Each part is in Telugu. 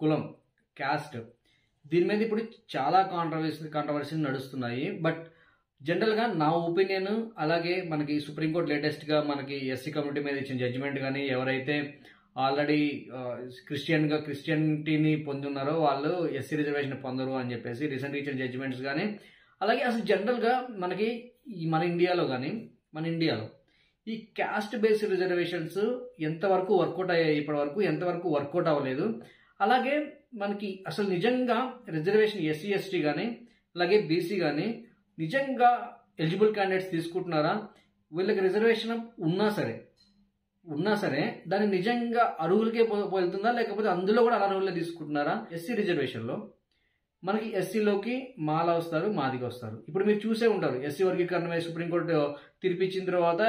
కులం, క్యాస్ట్, దీని మీద ఇప్పుడు చాలా కాంట్రవర్సీ నడుస్తున్నాయి. బట్ జనరల్ గా నా ఒపీనియన్, అలాగే మనకి సుప్రీంకోర్టు లేటెస్ట్ గా మనకి ఎస్సీ కమ్యూనిటీ మీద ఇచ్చిన జడ్జిమెంట్ కానీ, ఎవరైతే ఆల్రెడీ క్రిస్టియనిటీని పొందున్నారో వాళ్ళు ఎస్సీ రిజర్వేషన్ పొందరు అని చెప్పేసి రీసెంట్ ఇచ్చిన జడ్జిమెంట్స్ కానీ, అలాగే అసలు జనరల్ గా మనకి మన ఇండియాలో ఈ క్యాస్ట్ బేస్డ్ రిజర్వేషన్స్ ఎంతవరకు వర్కౌట్ అయ్యాయి, ఇప్పటి వరకు ఎంతవరకు వర్కౌట్ అవ్వలేదు. అలాగే మనకి అసలు నిజంగా రిజర్వేషన్ ఎస్సీ ఎస్టీ కానీ అలాగే బీసీ కానీ నిజంగా ఎలిజిబుల్ క్యాండిడేట్స్ తీసుకుంటున్నారా? వీళ్ళకి రిజర్వేషన్ ఉన్నా సరే దాన్ని నిజంగా అర్హులకే వెళ్తుందా, లేకపోతే అందులో కూడా అనర్హులే తీసుకుంటున్నారా? ఎస్సీ రిజర్వేషన్ లో మనకి ఎస్సీలోకి మాల వస్తారు, మాదిగ వస్తారు. ఇప్పుడు మీరు చూసే ఉంటారు ఎస్సీ వర్గీకరణ సుప్రీంకోర్టు తీర్పిచ్చిన తర్వాత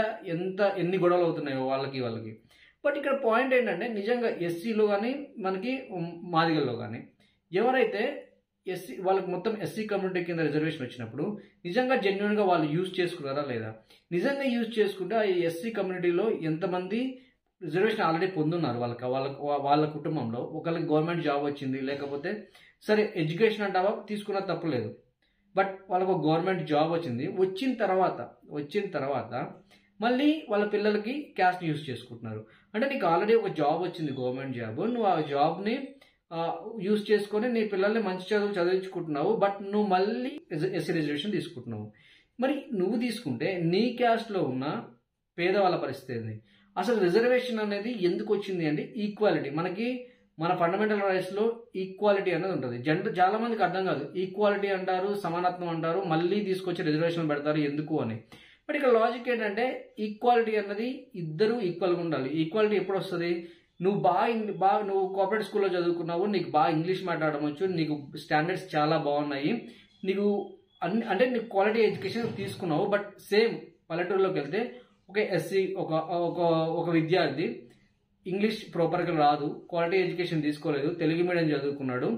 ఎన్ని గొడవలు అవుతున్నాయో వాళ్ళకి. బట్ ఇక్కడ పాయింట్ ఏంటంటే నిజంగా ఎస్సీలో కానీ మనకి మాదిగల్లో కానీ ఎవరైతే వాళ్ళకి మొత్తం ఎస్సీ కమ్యూనిటీ కింద రిజర్వేషన్ వచ్చినప్పుడు నిజంగా జెన్యున్ గా వాళ్ళు యూజ్ చేసుకున్నారా లేదా? నిజంగా యూజ్ చేసుకుంటే ఆ ఎస్సీ కమ్యూనిటీలో ఎంతమంది రిజర్వేషన్ ఆల్రెడీ పొందున్నారు? వాళ్ళ కుటుంబంలో ఒకరికి గవర్నమెంట్ జాబ్ వచ్చింది, లేకపోతే సరే ఎడ్యుకేషన్ అంటావా తీసుకున్న తప్పులేదు, బట్ వాళ్ళకు గవర్నమెంట్ జాబ్ వచ్చిన తర్వాత మళ్ళీ వాళ్ళ పిల్లలకి క్యాస్ట్ యూజ్ చేసుకుంటున్నారు. అంటే నీకు ఆల్రెడీ ఒక జాబ్ వచ్చింది, గవర్నమెంట్ జాబ్, నువ్వు ఆ జాబ్ని యూజ్ చేసుకొని నీ పిల్లల్ని మంచి చదివించుకుంటున్నావు, బట్ నువ్వు మళ్ళీ ఎస్సీ రిజర్వేషన్ తీసుకుంటున్నావు. మరి నువ్వు తీసుకుంటే నీ క్యాస్ట్లో ఉన్న పేదవాళ్ళ పరిస్థితి ఏంది? అసలు రిజర్వేషన్ అనేది ఎందుకు వచ్చింది అంటే ఈక్వాలిటీ. మన ఫండమెంటల్ రైట్స్ లో ఈక్వాలిటీ అనేది ఉంటుంది. చాలా మందికి అర్థం కాదు. ఈక్వాలిటీ అంటారు, సమానత్వం అంటారు, మళ్ళీ తీసుకొచ్చి రిజర్వేషన్ పెడతారు ఎందుకు అని. బట్ ఇక్కడ లాజిక్ ఏంటంటే ఈక్వాలిటీ అన్నది ఇద్దరు ఈక్వల్గా ఉండాలి. ఈక్వాలిటీ ఎప్పుడు వస్తుంది? నువ్వు కోఆపరేటివ్ స్కూల్లో చదువుకున్నావు, నీకు బాగా ఇంగ్లీష్ మాట్లాడడం వచ్చు, నీకు స్టాండర్డ్స్ చాలా బాగున్నాయి, నీకు అంటే నీకు క్వాలిటీ ఎడ్యుకేషన్ తీసుకున్నావు. బట్ సేమ్ పల్లెటూరులోకి వెళ్తే ఒక ఎస్సీ ఒక విద్యార్థి ఇంగ్లీష్ ప్రాపర్గా రాదు, క్వాలిటీ ఎడ్యుకేషన్ తీసుకోలేదు, తెలుగు మీడియం చదువుకున్నాడు,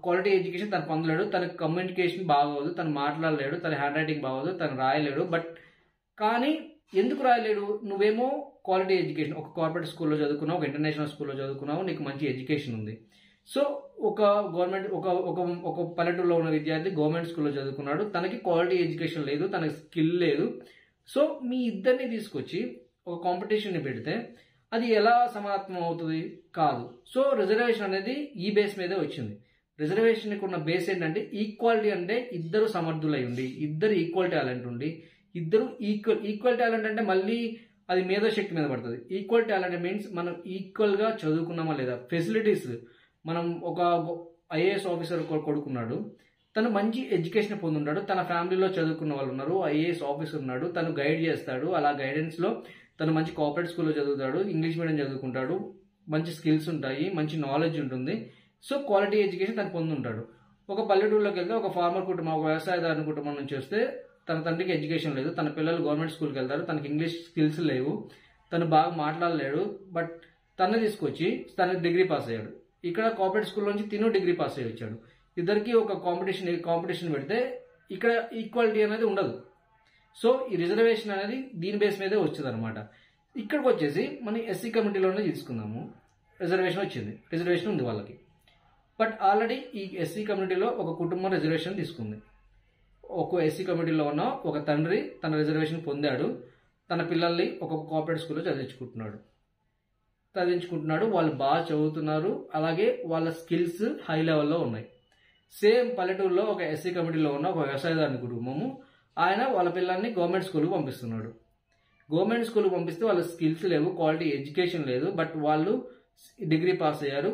క్వాలిటీ ఎడ్యుకేషన్ తను పొందలేడు, తన కమ్యూనికేషన్ బాగోదు, తను మాట్లాడలేడు, తన హ్యాండ్ రైటింగ్ బాగోదు, తను రాయలేడు. బట్ కానీ ఎందుకు రాయలేడు? నువ్వేమో క్వాలిటీ ఎడ్యుకేషన్ ఒక కార్పొరేట్ స్కూల్లో చదువుకున్నావు, ఒక ఇంటర్నేషనల్ స్కూల్లో చదువుకున్నావు, నీకు మంచి ఎడ్యుకేషన్ ఉంది. సో ఒక పల్లెటూరులో ఉన్న విద్యార్థి గవర్నమెంట్ స్కూల్లో చదువుకున్నాడు, తనకి క్వాలిటీ ఎడ్యుకేషన్ లేదు, తనకి స్కిల్ లేదు. సో మీ ఇద్దరిని తీసుకొచ్చి ఒక కాంపిటీషన్ని పెడితే అది ఎలా సమానత్వం అవుతుంది? కాదు. సో రిజర్వేషన్ అనేది ఈ బేస్ మీదే వచ్చింది. రిజర్వేషన్కి ఉన్న బేస్ ఏంటంటే ఈక్వాలిటీ, అంటే ఇద్దరు సమర్థులై ఉండి, ఇద్దరు ఈక్వల్ టాలెంట్ ఉండి, ఇద్దరు ఈక్వల్ టాలెంట్ అంటే మళ్ళీ అది మేధోశక్తి మీద పడుతుంది. ఈక్వల్ టాలెంట్ మీన్స్ మనం ఈక్వల్ గా చదువుకున్నామా లేదా, ఫెసిలిటీస్. మనం ఒక ఐఏఎస్ ఆఫీసర్ కొడుకున్నాడు, తను మంచి ఎడ్యుకేషన్ పొందుంటాడు, తన ఫ్యామిలీలో చదువుకున్న వాళ్ళు ఉన్నారు, ఐఏఎస్ ఆఫీసర్ ఉన్నాడు, తను గైడ్ చేస్తాడు, అలా గైడెన్స్ లో తను మంచి కోఆపరేటివ్ స్కూల్లో చదువుతాడు, ఇంగ్లీష్ మీడియం చదువుకుంటాడు, మంచి స్కిల్స్ ఉంటాయి, మంచి నాలెడ్జ్ ఉంటుంది. సో క్వాలిటీ ఎడ్యుకేషన్ తను పొందుంటాడు. ఒక పల్లెటూరులోకి వెళ్తే ఒక ఫార్మర్ కుటుంబం, ఒక వ్యవసాయదారుని కుటుంబం నుంచి వస్తే తన తండ్రికి ఎడ్యుకేషన్ లేదు, తన పిల్లలు గవర్నమెంట్ స్కూల్కి వెళ్తారు, తనకి ఇంగ్లీష్ స్కిల్స్ లేవు, తను బాగా మాట్లాడలేడు, బట్ తను తీసుకొచ్చి తనకి డిగ్రీ పాస్ అయ్యాడు. ఇక్కడ కోఆపరేటివ్ స్కూల్ నుంచి తిను డిగ్రీ పాస్ అయ్యి వచ్చాడు. ఇద్దరికి ఒక కాంపిటీషన్ పెడితే ఇక్కడ ఈక్వాలిటీ అనేది ఉండదు. సో ఈ రిజర్వేషన్ అనేది దీని బేస్ మీదే వచ్చింది అనమాట. ఇక్కడికి వచ్చేసి మనం ఎస్సీ కమ్యూనిటీలోనే తీసుకుందాము, రిజర్వేషన్ ఉంది వాళ్ళకి. బట్ ఆల్రెడీ ఈ ఎస్సీ కమ్యూనిటీలో ఒక కుటుంబం రిజర్వేషన్ తీసుకుంది. ఒక ఎస్సీ కమ్యూనిటీలో ఉన్న ఒక తండ్రి తన రిజర్వేషన్ పొందాడు, తన పిల్లల్ని ఒక కోఆపరేటివ్ స్కూల్లో చదివించుకుంటున్నాడు, వాళ్ళు బాగా చదువుతున్నారు, అలాగే వాళ్ళ స్కిల్స్ హై లెవెల్లో ఉన్నాయి. సేమ్ పల్లెటూరులో ఒక ఎస్సీ కమ్యూనిటీలో ఉన్న ఒక వ్యవసాయదారుని కుటుంబము, ఆయన వాళ్ళ పిల్లల్ని గవర్నమెంట్ స్కూల్కి పంపిస్తున్నాడు. గవర్నమెంట్ స్కూల్కి పంపిస్తే వాళ్ళ స్కిల్స్ లేవు, క్వాలిటీ ఎడ్యుకేషన్ లేదు, బట్ వాళ్ళు డిగ్రీ పాస్ అయ్యారు,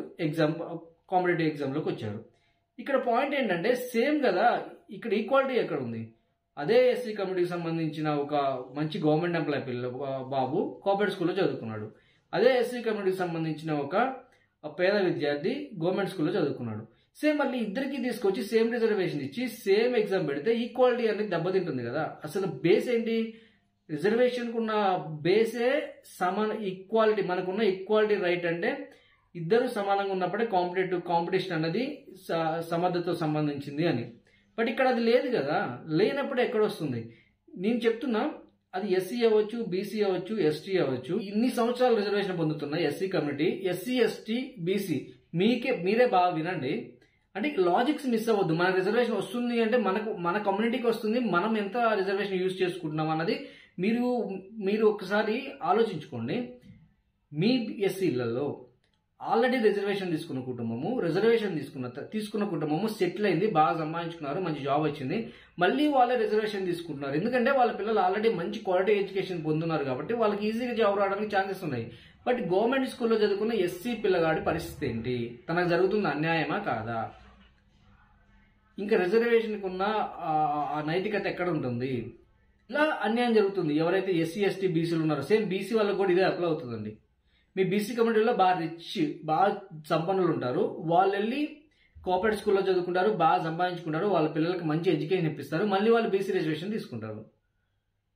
కాంపిటేటివ్ ఎగ్జామ్లోకి వచ్చారు. ఇక్కడ పాయింట్ ఏంటంటే సేమ్ కదా, ఇక్కడ ఈక్వాలిటీ ఎక్కడ ఉంది? అదే ఎస్సీ కమ్యూనిటీకి సంబంధించిన ఒక మంచి గవర్నమెంట్ ఎంప్లాయ్ బాబు కోఆపరేటివ్ స్కూల్లో చదువుకున్నాడు, అదే ఎస్సీ కమ్యూనిటీకి సంబంధించిన ఒక పేద విద్యార్థి గవర్నమెంట్ స్కూల్లో చదువుకున్నాడు. సేమ్ మళ్ళీ ఇద్దరికి తీసుకొచ్చి సేమ్ రిజర్వేషన్ ఇచ్చి సేమ్ ఎగ్జామ్ పెడితే ఈక్వాలిటీ అనేది దెబ్బతింటుంది కదా. అసలు బేస్ ఏంటి? రిజర్వేషన్ కున్న బేసే ఈక్వాలిటీ. మనకున్న ఈక్వాలిటీ రైట్ అంటే ఇద్దరు సమానంగా ఉన్నప్పుడే కాంపిటీషన్ అనేది సమర్థతో సంబంధించింది అని. బట్ ఇక్కడ అది లేదు కదా, లేనప్పుడు ఎక్కడ వస్తుంది? నేను చెప్తున్నా, అది ఎస్సీ అవ్వచ్చు, బీసీ అవ్వచ్చు, ఎస్టీ అవ్వచ్చు, ఇన్ని సంవత్సరాలు రిజర్వేషన్ పొందుతున్న SC community, SC ST BC మీరే బాగా వినండి. అంటే లాజిక్స్ మిస్ అవ్వద్దు. మన రిజర్వేషన్ వస్తుంది అంటే మన కమ్యూనిటీకి వస్తుంది, మనం ఎంత రిజర్వేషన్ యూజ్ చేసుకుంటున్నాం అన్నది మీరు ఒకసారి ఆలోచించుకోండి. మీ ఎస్సీలలో ఆల్రెడీ రిజర్వేషన్ తీసుకున్న కుటుంబము సెటిల్ అయింది, బాగా సంపాదించుకున్నారు, మంచి జాబ్ వచ్చింది, మళ్ళీ వాళ్ళే రిజర్వేషన్ తీసుకుంటున్నారు. ఎందుకంటే వాళ్ళ పిల్లలు ఆల్రెడీ మంచి క్వాలిటీ ఎడ్యుకేషన్ పొందున్నారు కాబట్టి వాళ్ళకి ఈజీగా జాబ్ రావడానికి ఛాన్సెస్ ఉన్నాయి. బట్ గవర్నమెంట్ స్కూల్లో చదువుకున్న ఎస్సీ పిల్లగాడి పరిస్థితి ఏంటి? తనకు జరుగుతున్న అన్యాయమా కాదా? ఇంకా రిజర్వేషన్కి ఉన్న ఆ నైతికత ఎక్కడ ఉంటుంది? ఇలా అన్యాయం జరుగుతుంది. ఎవరైతే ఎస్సీ ఎస్టీ బీసీలు ఉన్నారో సేమ్ బీసీ వాళ్ళకి కూడా ఇదే అప్లై అవుతుందండి. మీ బీసీ కమ్యూనిటీలో బాగా రిచ్, బాగా సంపన్నులు ఉంటారు, వాళ్ళు వెళ్ళి కోఆపరేటివ్ స్కూల్లో చదువుకుంటారు, బాగా సంపాదించుకుంటారు, వాళ్ళ పిల్లలకి మంచి ఎడ్యుకేషన్ ఇప్పిస్తారు, మళ్ళీ వాళ్ళు బీసీ రిజర్వేషన్ తీసుకుంటారు.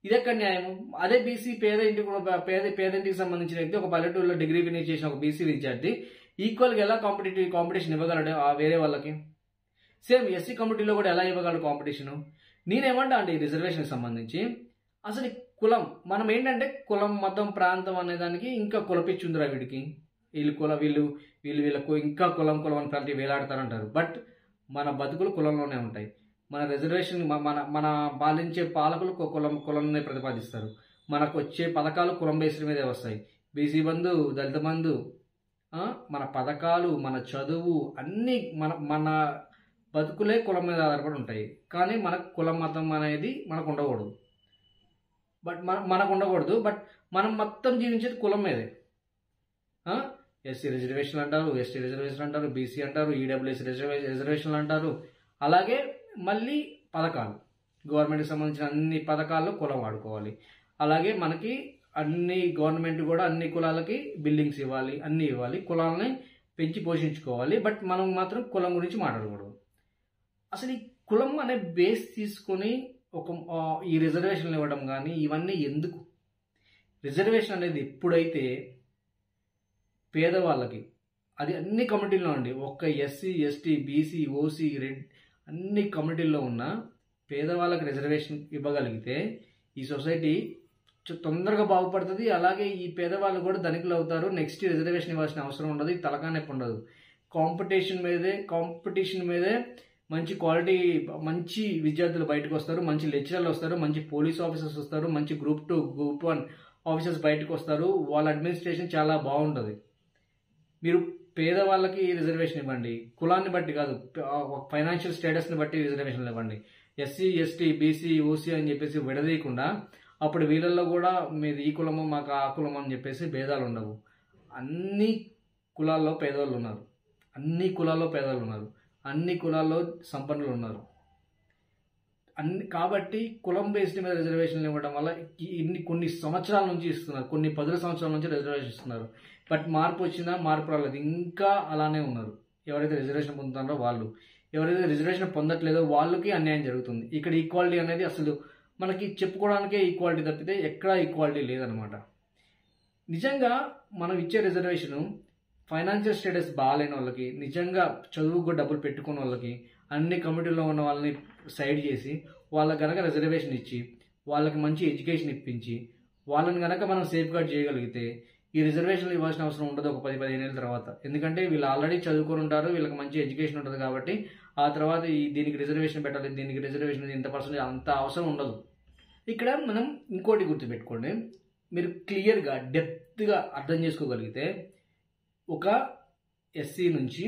ఇదెక్కడ న్యాయం? అదే బీసీ పేదింటికి సంబంధించిన వ్యక్తి ఒక పల్లెటూరులో డిగ్రీ ఫినిష్ చేసిన ఒక బీసీ విద్యార్థి ఈక్వల్గా ఎలా కాంపిటీషన్ ఇవ్వగలడు వేరే వాళ్ళకి? సేమ్ ఎస్సీ కమ్యూనిటీలో కూడా ఎలా ఇవ్వగలడు కాంపిటీషను? నేనేమంటా అంటే ఈ రిజర్వేషన్కి సంబంధించి అసలు కులం, మనం ఏంటంటే కులం, మతం, ప్రాంతం అనేదానికి ఇంకా కులపిచ్చుందిరా వీడికి, వీళ్ళకు ఇంకా కులం అని ప్రతి వేలాడతారంటారు. బట్ మన బతుకులు కులంలోనే ఉంటాయి. మన రిజర్వేషన్ మన పాలించే పాలకులు కులంనే ప్రతిపాదిస్తారు. మనకు వచ్చే పథకాలు కులం బేస్డ్ మీదే వస్తాయి. బీసీ బంధు, దళిత బంధు, మన పథకాలు, మన చదువు అన్నీ మన బతుకులే కులం మీద ఆధారపడి ఉంటాయి. కానీ మనకు కులం మతం అనేది మనకు ఉండకూడదు. బట్ మనం మొత్తం జీవించేది కులం మీదే. ఎస్సీ రిజర్వేషన్లు అంటారు, ఎస్టీ రిజర్వేషన్ అంటారు, బీసీ అంటారు, ఈడబ్ల్యూఎస్ రిజర్వేషన్లు అంటారు. అలాగే మళ్ళీ పథకాలు, గవర్నమెంట్కి సంబంధించిన అన్ని పథకాల్లో కులం వాడుకోవాలి. అలాగే మనకి గవర్నమెంట్ కూడా అన్ని కులాలకి బిల్డింగ్స్ ఇవ్వాలి, అన్నీ ఇవ్వాలి, కులాలని పెంచి పోషించుకోవాలి. బట్ మనం మాత్రం కులం గురించి మాట్లాడకూడదు. అసలు ఈ కులం అనే బేస్ తీసుకొని ఈ రిజర్వేషన్లు ఇవ్వడం కానీ ఇవన్నీ ఎందుకు? రిజర్వేషన్ అనేది ఎప్పుడైతే పేదవాళ్ళకి, అది అన్ని కమ్యూనిటీల్లో అండి, ఒక్క SC ST BC OC red అన్ని కమ్యూనిటీల్లో ఉన్న పేదవాళ్ళకి రిజర్వేషన్ ఇవ్వగలిగితే ఈ సొసైటీ తొందరగా బాగుపడుతుంది. అలాగే ఈ పేదవాళ్ళు కూడా ధనికులు అవుతారు. నెక్స్ట్ రిజర్వేషన్ ఇవ్వాల్సిన అవసరం ఉండదు, తలకాయ నొప్పి ఉండదు. కాంపిటీషన్ మీదే మంచి క్వాలిటీ, మంచి విద్యార్థులు బయటకు వస్తారు, మంచి లెక్చరర్లు వస్తారు, మంచి పోలీస్ ఆఫీసర్స్ వస్తారు, మంచి గ్రూప్ 2 గ్రూప్ 1 ఆఫీసర్స్ బయటకు వస్తారు. వాళ్ళ అడ్మినిస్ట్రేషన్ చాలా బాగుంటుంది. మీరు పేదవాళ్ళకి రిజర్వేషన్ ఇవ్వండి, కులాన్ని బట్టి కాదు, ఫైనాన్షియల్ స్టేటస్ని బట్టి రిజర్వేషన్లు ఇవ్వండి. ఎస్సీ ఎస్టీ బీసీ ఓసీ అని చెప్పేసి విడదీయకుండా, అప్పుడు వీళ్ళల్లో కూడా మీది ఈ కులము మాకు ఆ కులము అని చెప్పేసి భేదాలు ఉండవు. అన్ని కులాల్లో పేదవాళ్ళు ఉన్నారు, అన్ని కులాల్లో సంపన్నులు ఉన్నారు. కాబట్టి కులం బేస్డ్ మీద రిజర్వేషన్లు ఇవ్వడం వల్ల కొన్ని సంవత్సరాల నుంచి ఇస్తున్నారు, కొన్ని 10 సంవత్సరాల నుంచి రిజర్వేషన్ ఇస్తున్నారు. బట్ మార్పు వచ్చిందా? మార్పు రాలేదు, ఇంకా అలానే ఉన్నారు. ఎవరైతే రిజర్వేషన్ పొందుతున్నారో వాళ్ళు, ఎవరైతే రిజర్వేషన్ పొందట్లేదో వాళ్ళకి అన్యాయం జరుగుతుంది. ఇక్కడ ఈక్వాలిటీ అనేది అసలు మనకి చెప్పుకోవడానికే ఈక్వాలిటీ తప్పితే ఎక్కడా ఈక్వాలిటీ లేదనమాట. నిజంగా మనం ఇచ్చే రిజర్వేషను ఫైనాన్షియల్ స్టేటస్ బాగాలేని వాళ్ళకి, నిజంగా చదువుకు డబ్బులు పెట్టుకున్న వాళ్ళకి, అన్ని కమిటీలో ఉన్న వాళ్ళని సైడ్ చేసి వాళ్ళకి కనుక రిజర్వేషన్ ఇచ్చి వాళ్ళకి మంచి ఎడ్యుకేషన్ ఇప్పించి వాళ్ళని కనుక మనం సేఫ్ గార్డ్ చేయగలిగితే ఈ రిజర్వేషన్లు ఇవ్వాల్సిన అవసరం ఉండదు ఒక 10-15 ఏళ్ళ తర్వాత. ఎందుకంటే వీళ్ళు ఆల్రెడీ చదువుకొని ఉంటారు, వీళ్ళకి మంచి ఎడ్యుకేషన్ ఉంటుంది కాబట్టి ఆ తర్వాత దీనికి రిజర్వేషన్ పెట్టాలి, దీనికి రిజర్వేషన్ ఇంత పర్సెంట్ అంత అవసరం ఉండదు. ఇక్కడ మనం ఇంకోటి గుర్తుపెట్టుకోండి, మీరు క్లియర్గా డెప్త్గా అర్థం చేసుకోగలిగితే ఒక ఎస్సీ నుంచి,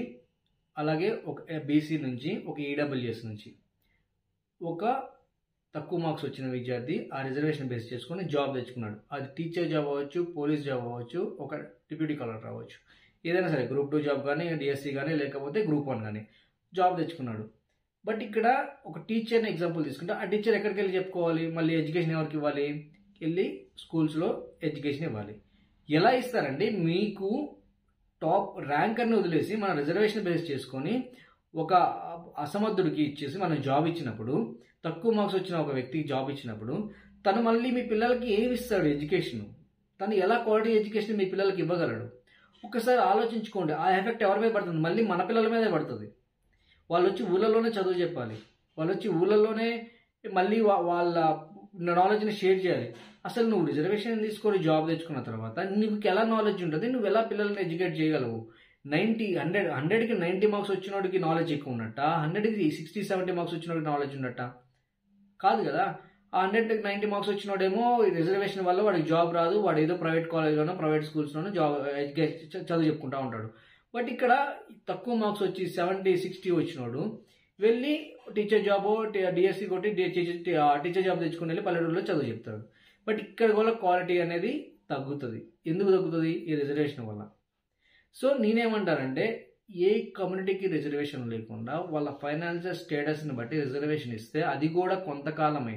అలాగే ఒక బీసీ నుంచి, ఒక ఈడబ్ల్యూఎస్ నుంచి ఒక తక్కువ మార్క్స్ వచ్చిన విద్యార్థి ఆ రిజర్వేషన్ బేస్ చేసుకొని జాబ్ తెచ్చుకున్నాడు. అది టీచర్ జాబ్ అవ్వచ్చు, పోలీస్ జాబ్ అవ్వచ్చు, ఒక డిప్యూటీ కలెక్టర్ అవ్వచ్చు, ఏదైనా సరే గ్రూప్ 2 జాబ్ కానీ, డిఎస్సి కానీ, లేకపోతే గ్రూప్ 1 కానీ జాబ్ తెచ్చుకున్నాడు. బట్ ఇక్కడ ఒక టీచర్ని ఎగ్జాంపుల్ తీసుకుంటే ఆ టీచర్ ఎక్కడికి వెళ్ళి చెప్పుకోవాలి? మళ్ళీ ఎడ్యుకేషన్ ఎవరికి ఇవ్వాలి? వెళ్ళి స్కూల్స్లో ఎడ్యుకేషన్ ఇవ్వాలి. ఎలా ఇస్తారండి? మీకు టాప్ ర్యాంకర్ని వదిలేసి మన రిజర్వేషన్ బేస్ చేసుకొని ఒక అసమర్థుడికి ఇచ్చేసి మనం జాబ్ ఇచ్చినప్పుడు, తక్కువ మార్క్స్ వచ్చిన ఒక వ్యక్తికి జాబ్ ఇచ్చినప్పుడు తను మళ్ళీ మీ పిల్లలకి ఏమి ఇస్తాడు? ఎడ్యుకేషన్. తను ఎలా క్వాలిటీ ఎడ్యుకేషన్ మీ పిల్లలకి ఇవ్వగలడు? ఒక్కసారి ఆలోచించుకోండి. ఆ ఎఫెక్ట్ ఎవరి మీద పడుతుంది? మళ్ళీ మన పిల్లల మీదే పడుతుంది. వాళ్ళు వచ్చి ఊళ్ళలోనే చదువు చెప్పాలి, వాళ్ళు వచ్చి ఊళ్ళలోనే మళ్ళీ వాళ్ళ నాలెడ్జ్ని షేర్ చేయాలి. అసలు నువ్వు రిజర్వేషన్ తీసుకొని జాబ్ తెచ్చుకున్న తర్వాత నీకు ఎలా నాలెడ్జ్ ఉంటుంది? నువ్వు ఎలా పిల్లల్ని ఎడ్యుకేట్ చేయగలవు? 100కి 90 మార్క్స్ వచ్చినోడికి నాలెడ్జ్ ఎక్కువ ఉన్నట్ట, 100కి 60-70 మార్క్స్ వచ్చినోడికి నాలెడ్జ్ ఉన్నట్ట? కాదు కదా. ఆ 100కి 90 మార్క్స్ వచ్చినోడేమో రిజర్వేషన్ వల్ల వాడికి జాబ్ రాదు, వాడు ఏదో ప్రైవేట్ కాలేజ్లోనో ప్రైవేట్ స్కూల్స్లోనో చదువు చెప్పుకుంటూ ఉంటాడు. బట్ ఇక్కడ తక్కువ మార్క్స్ వచ్చి 70-60 వచ్చినోడు వెళ్ళి టీచర్ జాబ్ డిఎస్సి కొట్టి టీచర్ జాబ్ తెచ్చుకుని వెళ్ళి పల్లెటూరులో చదువు చెప్తాడు. బట్ ఇక్కడ కూడా క్వాలిటీ అనేది తగ్గుతుంది. ఎందుకు తగ్గుతుంది? ఈ రిజర్వేషన్ వల్ల. సో నేనేమంటానంటే, ఏ కమ్యూనిటీకి రిజర్వేషన్ లేకుండా వాళ్ళ ఫైనాన్షియల్ స్టేటస్ని బట్టి రిజర్వేషన్ ఇస్తే అది కూడా కొంతకాలమే.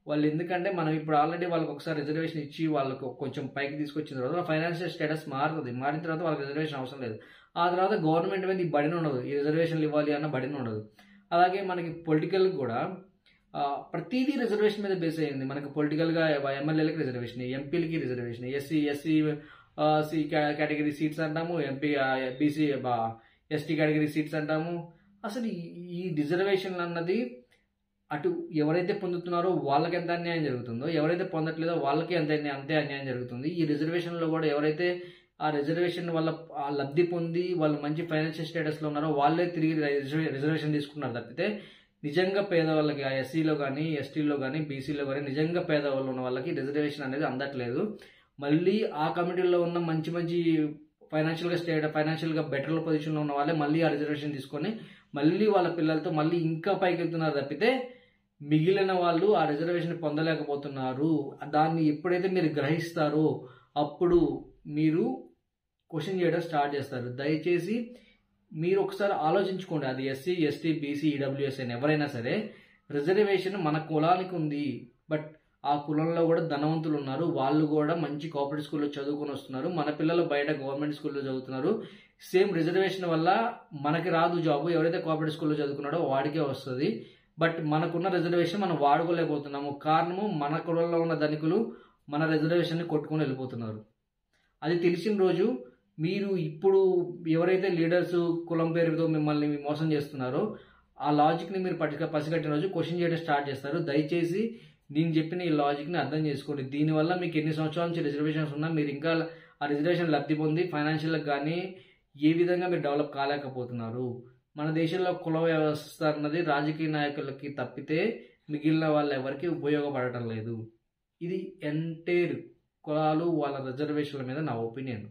వాళ్ళు ఎందుకంటే మనం ఇప్పుడు ఆల్రెడీ వాళ్ళకి ఒకసారి రిజర్వేషన్ ఇచ్చి వాళ్ళకు కొంచెం పైకి తీసుకొచ్చిన తర్వాత వాళ్ళ ఫైనాన్షియల్ స్టేటస్ మారుతుంది. మారిన తర్వాత వాళ్ళకి రిజర్వేషన్ అవసరం లేదు. ఆ తర్వాత గవర్నమెంట్ మీద ఈ బడిన ఉండదు, ఈ రిజర్వేషన్లు ఇవ్వాలి అన్న బడిన ఉండదు. అలాగే మనకి పొలిటికల్ కూడా ప్రతిదీ రిజర్వేషన్ మీద బేస్ అయ్యింది. మనకి పొలిటికల్గా ఎమ్మెల్యేలకి రిజర్వేషన్, ఎంపీలకి reservation, SC C category seats అంటాము, MP BC ST category seats అంటాము. అసలు ఈ రిజర్వేషన్లు అన్నది అటు ఎవరైతే పొందుతున్నారో వాళ్ళకి ఎంత అన్యాయం జరుగుతుందో, ఎవరైతే పొందట్లేదో వాళ్ళకి అంతే అన్యాయం జరుగుతుంది. ఈ రిజర్వేషన్లో కూడా ఎవరైతే ఆ రిజర్వేషన్ వల్ల లబ్ధి పొంది వాళ్ళు మంచి ఫైనాన్షియల్ స్టేటస్లో ఉన్నారో వాళ్ళే తిరిగి రిజర్వేషన్ తీసుకున్నారు తప్పితే నిజంగా పేదవాళ్ళకి, ఆ ఎస్సీలో కానీ ఎస్టీలో కానీ బీసీలో కానీ నిజంగా పేదవాళ్ళు ఉన్న వాళ్ళకి రిజర్వేషన్ అనేది అందట్లేదు. మళ్ళీ ఆ కమిటీలో ఉన్న మంచి ఫైనాన్షియల్గా బెటర్ పొజిషన్లో ఉన్న వాళ్ళే మళ్ళీ ఆ రిజర్వేషన్ తీసుకొని మళ్ళీ వాళ్ళ పిల్లలతో మళ్ళీ ఇంకా పైకి వెళ్తున్నారు తప్పితే మిగిలిన వాళ్ళు ఆ రిజర్వేషన్ పొందలేకపోతున్నారు. దాన్ని ఎప్పుడైతే మీరు గ్రహిస్తారో అప్పుడు మీరు క్వశ్చన్ చేయడం స్టార్ట్ చేస్తారు. దయచేసి మీరు ఒకసారి ఆలోచించుకోండి. అది ఎస్సీ ఎస్టీ బీసీ ఈడబ్ల్యూఎస్ అని ఎవరైనా సరే, రిజర్వేషన్ మన కులానికి ఉంది. బట్ ఆ కులంలో కూడా ధనవంతులు ఉన్నారు, వాళ్ళు కూడా మంచి కోఆపరేటివ్ స్కూల్లో చదువుకొని వస్తున్నారు. మన పిల్లలు బయట గవర్నమెంట్ స్కూల్లో చదువుతున్నారు. సేమ్ రిజర్వేషన్ వల్ల మనకి రాదు జాబు, ఎవరైతే కోఆపరేటివ్ స్కూల్లో చదువుకున్నాడో వాడికే వస్తుంది. బట్ మనకున్న రిజర్వేషన్ మనం వాడుకోలేకపోతున్నాము. కారణము మన కులంలో ఉన్న ధనికులు మన రిజర్వేషన్ని కొట్టుకొని వెళ్ళిపోతున్నారు. అది తెలిసిన రోజు మీరు ఇప్పుడు ఎవరైతే లీడర్స్ కులం పేరుతో మిమ్మల్ని మోసం చేస్తున్నారో ఆ లాజిక్ని మీరు పసిగట్టిన రోజు క్వశ్చన్ చేయడం స్టార్ట్ చేస్తారు. దయచేసి నేను చెప్పిన ఈ లాజిక్ని అర్థం చేసుకోండి. దీనివల్ల మీకు ఎన్ని సంవత్సరాల నుంచి రిజర్వేషన్స్ ఉన్నా మీరు ఇంకా ఆ రిజర్వేషన్ లబ్ధి పొంది ఫైనాన్షియల్గా కానీ ఏ విధంగా మీరు డెవలప్ కాలేకపోతున్నారు. మన దేశంలో కుల వ్యవస్థ అన్నది రాజకీయ నాయకులకి తప్పితే మిగిలిన వాళ్ళ ఎవరికి ఉపయోగపడటం లేదు. ఇది ఎంటైర్ కులాలు వాళ్ళ రిజర్వేషన్ల మీద నా ఒపీనియన్.